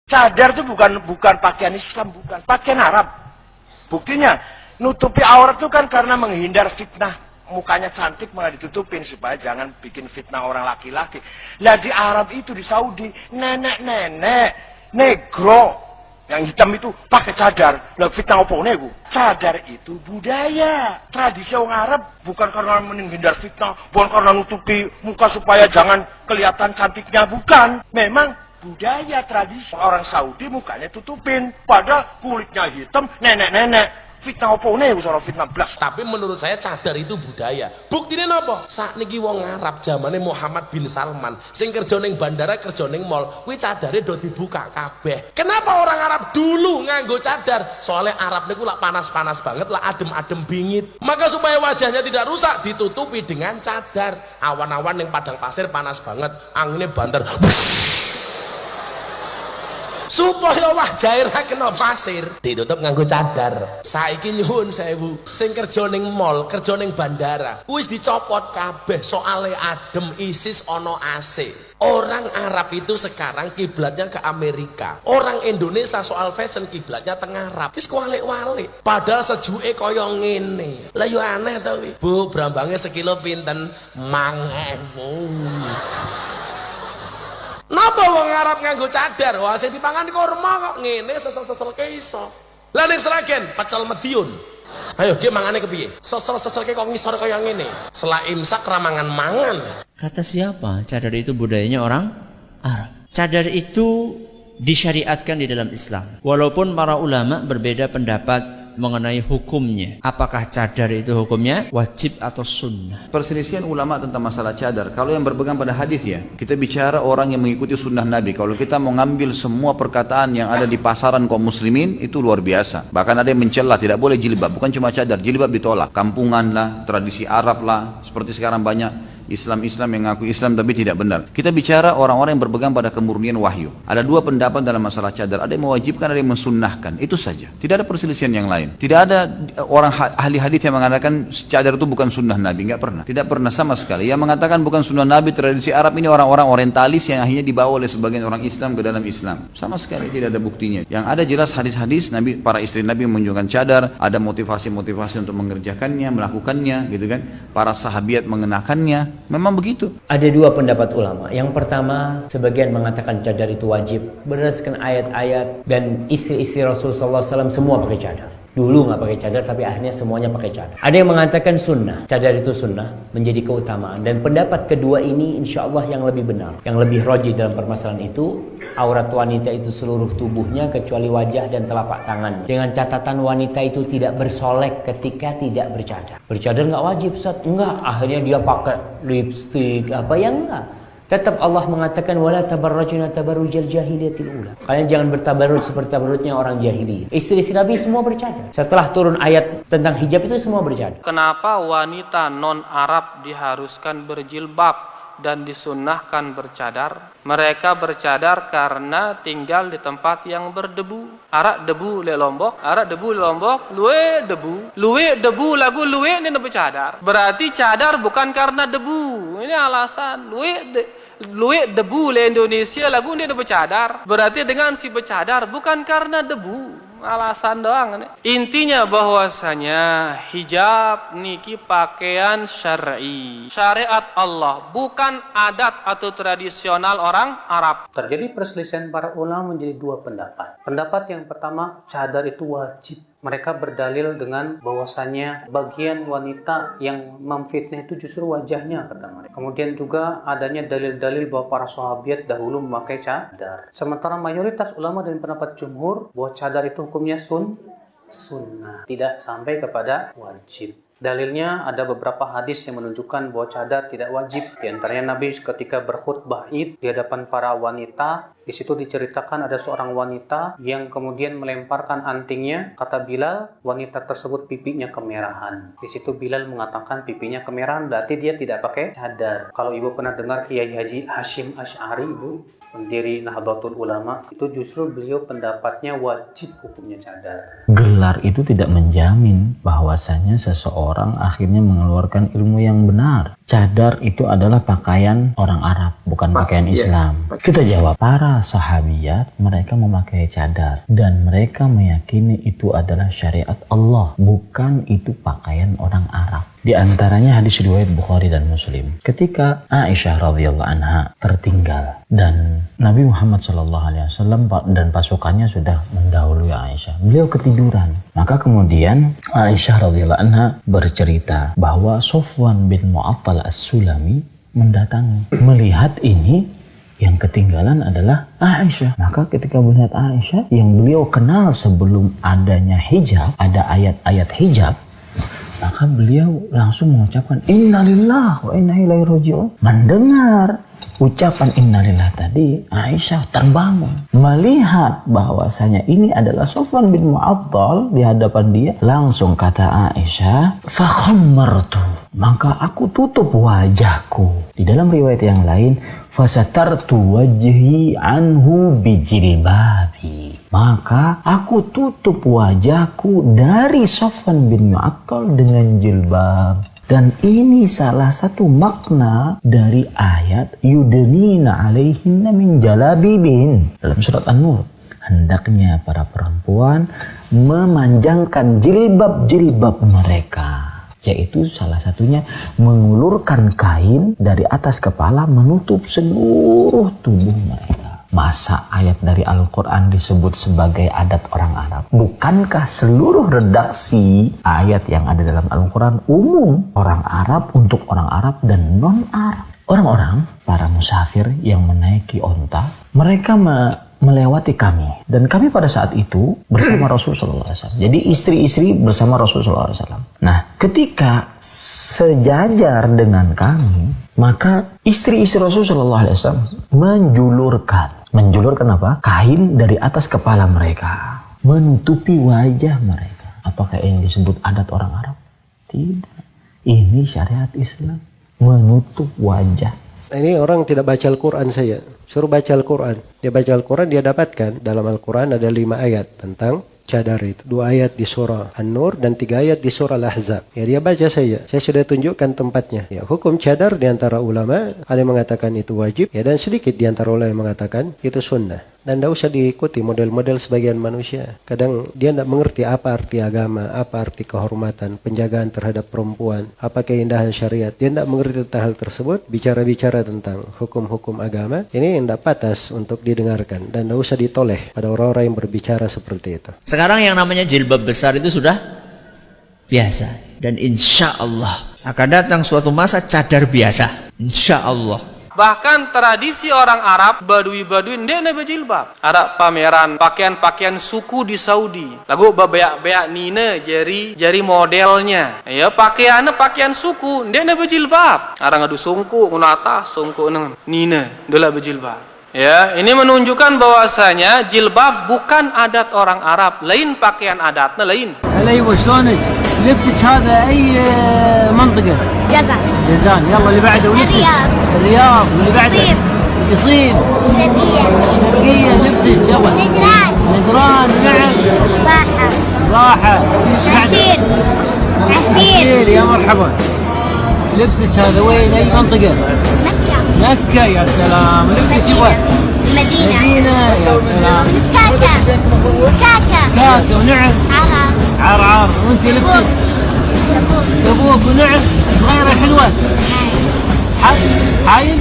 Cadar itu bukan pakaian Islam, bukan pakaian Arab. Buktinya nutupi aurat itu kan karena menghindar fitnah. Mukanya cantik malah ditutupin supaya jangan bikin fitnah orang laki-laki. Lah di Arab itu, di Saudi, nenek-nenek negro yang hitam itu pakai cadar. Lah fitnah apa nego? Cadar itu budaya, tradisi orang Arab, bukan karena menghindar fitnah, bukan karena nutupi muka supaya jangan kelihatan cantiknya, bukan. Memang budaya tradisi orang Saudi mukanya tutupin, padahal kulitnya hitam, nenek-nenek. Fitnah apa nih usara fitnah blas. Tapi menurut saya cadar itu budaya. Buktinya apa? Sakniki wong Arab zamane Muhammad bin Salman sing kerja ning bandara, kerja ning mall, kuwi cadare do dibuka kabeh. Kenapa orang Arab dulu nganggo cadar? Soalnya Arab niku lak panas-panas banget, lak adem-adem bingit. Maka supaya wajahnya tidak rusak ditutupi dengan cadar. Awan-awan ning padang pasir panas banget, anginnya banter. Supaya wajah ra kena pasir ditutup nganggo cadar. Saiki nyuwun sewu sing kerja ning mall, kerja ning bandara wis dicopot kabeh soale adem, ISIS ono AC. Orang Arab itu sekarang kiblatnya ke Amerika. Orang Indonesia soal fashion kiblatnya teng Arab. Wis kualik-walik. Padahal sejuke kaya ngene. Lah yo aneh to kuwi. Bu, brambange sekilo pinten? 5.000. Napa wong Arab nganggo cadar? Wah, sing dipangan kurma kok ngene sesel-sesel ke iso. Lah ning Sragen pecel Medion. Ayo ge mangane kepiye? Sesel-sesel ke kok ngisor kaya ngene. Sela imsak ramangan-mangan. Kata siapa? Cadar itu budayanya orang Arab. Cadar itu disyariatkan di dalam Islam. Walaupun para ulama berbeda pendapat mengenai hukumnya. Apakah cadar itu hukumnya wajib atau sunnah? Perselisihan ulama tentang masalah cadar. Kalau yang berpegang pada hadis ya, kita bicara orang yang mengikuti sunnah Nabi. Kalau kita mau ngambil semua perkataan yang ada di pasaran kaum muslimin, itu luar biasa. Bahkan ada yang mencela, tidak boleh jilbab. Bukan cuma cadar, jilbab ditolak. Kampungan lah, tradisi Arab lah. Seperti sekarang banyak Islam-Islam yang ngaku Islam tapi tidak benar. Kita bicara orang-orang yang berpegang pada kemurnian wahyu. Ada dua pendapat dalam masalah cadar. Ada yang mewajibkan, ada yang mensunnahkan. Itu saja. Tidak ada perselisihan yang lain. Tidak ada orang ahli hadis yang mengatakan cadar itu bukan sunnah Nabi. Enggak pernah. Tidak pernah sama sekali. Yang mengatakan bukan sunnah Nabi, tradisi Arab ini orang-orang orientalis yang akhirnya dibawa oleh sebagian orang Islam ke dalam Islam. Sama sekali tidak ada buktinya. Yang ada jelas hadis-hadis Nabi, para istri Nabi menunjukkan cadar. Ada motivasi-motivasi untuk mengerjakannya, melakukannya, gitu kan. Para sahabiat mengenakannya. Memang begitu. Ada dua pendapat ulama. Yang pertama, sebagian mengatakan cadar itu wajib berdasarkan ayat-ayat, dan istri-istri Rasulullah SAW semua pakai cadar. Dulu nggak pakai cadar, tapi akhirnya semuanya pakai cadar. Ada yang mengatakan sunnah, cadar itu sunnah, menjadi keutamaan. Dan pendapat kedua ini insya Allah yang lebih benar, yang lebih rajih dalam permasalahan itu. Aurat wanita itu seluruh tubuhnya kecuali wajah dan telapak tangan. Dengan catatan wanita itu tidak bersolek ketika tidak bercadar. Bercadar nggak wajib, Ustaz? Enggak. Akhirnya dia pakai lipstik apa yang enggak. Tetap Allah mengatakan wala tabarrajna tabarrujal jahiliyatil ula. Kalian jangan bertabarruj seperti tabarrujnya orang jahiliyah. Istri-istri Nabi semua bercadar. Setelah turun ayat tentang hijab itu semua bercadar. Kenapa wanita non-Arab diharuskan berjilbab dan disunnahkan bercadar? Mereka bercadar karena tinggal di tempat yang berdebu. Arak debu le Lombok, luwe debu lagu luwe ini bercadar. Berarti cadar bukan karena debu. Ini alasan luwe debu le Indonesia lagu ini bercadar. Berarti dengan si bercadar bukan karena debu. Alasan doang. Intinya bahwasanya hijab niki pakaian syar'i, syariat Allah, bukan adat atau tradisional orang Arab. Terjadi perselisihan para ulama menjadi dua pendapat. Pendapat yang pertama, cadar itu wajib. Mereka berdalil dengan bahwasannya bagian wanita yang memfitnah itu justru wajahnya, kata mereka. Kemudian juga adanya dalil-dalil bahwa para sahabat dahulu memakai cadar. Sementara mayoritas ulama dan pendapat jumhur bahwa cadar itu hukumnya sunnah, tidak sampai kepada wajib. Dalilnya ada beberapa hadis yang menunjukkan bahwa cadar tidak wajib. Di antaranya Nabi ketika berkhutbah Id di hadapan para wanita, di situ diceritakan ada seorang wanita yang kemudian melemparkan antingnya. Kata Bilal, wanita tersebut pipinya kemerahan. Di situ Bilal mengatakan pipinya kemerahan berarti dia tidak pakai cadar. Kalau ibu pernah dengar Kiai Haji Hashim Asy'ari, ibu, pendiri Nahdlatul Ulama, itu justru beliau pendapatnya wajib hukumnya cadar. Gelar itu tidak menjamin bahwasanya seseorang akhirnya mengeluarkan ilmu yang benar. cadar itu adalah pakaian orang Arab, bukan pakaian Islam. Kita jawab, para sahabiat mereka memakai cadar dan mereka meyakini itu adalah syariat Allah, bukan itu pakaian orang Arab. Di antaranya hadis riwayat Bukhari dan Muslim. Ketika Aisyah radhiyallahu anha tertinggal dan Nabi Muhammad SAW dan pasukannya sudah mendahului Aisyah, beliau ketiduran. Maka kemudian Aisyah radhiyallahu anha bercerita bahwa Sofwan bin Mu'attal As-Sulami mendatangi. Melihat ini, yang ketinggalan adalah Aisyah. Maka ketika melihat Aisyah yang beliau kenal sebelum adanya hijab, ada ayat-ayat hijab, maka beliau langsung mengucapkan innalillah wa inna ilaihi raji'un. Mendengar ucapan innalillah tadi, Aisyah terbangun. Melihat bahwasanya ini adalah Sofwan bin Mu'attal di hadapan dia, langsung kata Aisyah, fakhammartu, maka aku tutup wajahku. Di dalam riwayat yang lain, fasatartu wajhi anhu bijilbabi, maka aku tutup wajahku dari Sofwan bin Mu'attal dengan jilbab. Dan ini salah satu makna dari ayat yudnina alaihinna min jalabibin dalam surat An-Nur. Hendaknya para perempuan memanjangkan jilbab-jilbab mereka, yaitu salah satunya mengulurkan kain dari atas kepala menutup seluruh tubuh mereka. Masa ayat dari Al-Quran disebut sebagai adat orang Arab? Bukankah seluruh redaksi ayat yang ada dalam Al-Quran umum orang Arab untuk orang Arab dan non-Arab? Orang-orang, para musafir yang menaiki onta, mereka melewati kami. Dan kami pada saat itu bersama Rasulullah SAW. Jadi istri-istri bersama Rasulullah SAW. Nah, ketika sejajar dengan kami, maka istri-istri Rasulullah SAW menjulurkan apa? Kain dari atas kepala mereka, menutupi wajah mereka. Apakah ini disebut adat orang Arab? Tidak. Ini syariat Islam, menutup wajah. Ini orang tidak baca Al-Quran saya. Suruh baca Al-Quran. Dia baca Al-Quran, dia dapatkan. Dalam Al-Quran ada 5 ayat tentang cadar itu. 2 ayat di surah An-Nur dan 3 ayat di surah Al-Ahzab. Ya, dia baca saja. Saya sudah tunjukkan tempatnya. Ya, hukum cadar di antara ulama, ada yang mengatakan itu wajib, ya, dan sedikit di antara ulama yang mengatakan itu sunnah. Dan tidak usah diikuti model-model sebagian manusia. Kadang dia tidak mengerti apa arti agama, apa arti kehormatan, penjagaan terhadap perempuan, apa keindahan syariat. Dia tidak mengerti tentang hal tersebut. Bicara-bicara tentang hukum-hukum agama, ini tidak pantas untuk didengarkan. Dan tidak usah ditoleh pada orang-orang yang berbicara seperti itu. Sekarang yang namanya jilbab besar itu sudah biasa. Dan insya Allah akan datang suatu masa cadar biasa. Insya Allah. Bahkan tradisi orang Arab, Badui-Badui, ndek berjilbab. Ada pameran pakaian-pakaian suku di Saudi. Lagu babeak-beak nina jari modelnya. Ya, pakaian suku, ndek berjilbab. Ada ngadu sungku, ngunata, sungku nina, ndek berjilbab. Ya, ini menunjukkan bahwasanya jilbab bukan adat orang Arab, lain pakaian adatnya lain. ايوه شلونك؟ لبسك هذا اي منطقه؟ جازان. يلا اللي بعده. الرياض. واللي بعده قصيم. شرقيه لبسك. يلا نجران. نعم. راحه. عسير. يا مرحبا. لبسك هذا وين؟ اي منطقه؟ مكه. يا سلام. لبسك وين؟ المدينه. يا سلام. كاكا. ونعم. عرعر. وانت لبسك تبوك. ونعم. صغيره حلوه. حايل.